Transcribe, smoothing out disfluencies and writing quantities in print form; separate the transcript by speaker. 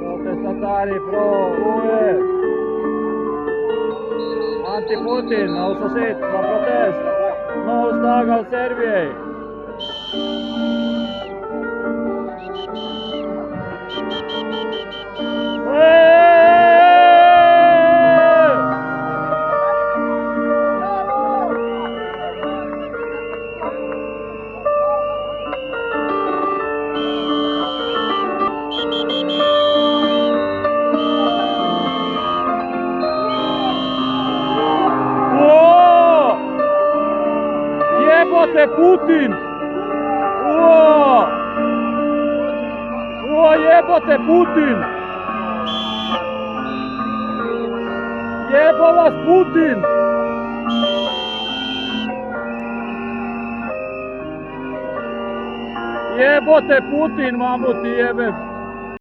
Speaker 1: Protestatari pro UE. Anti-Putin, au sosit la protest. Nous tagal Serbiei. Jebote Putin! Jebote Putin! Jebo vas Putin! Jebote Putin, mamu ti jebem!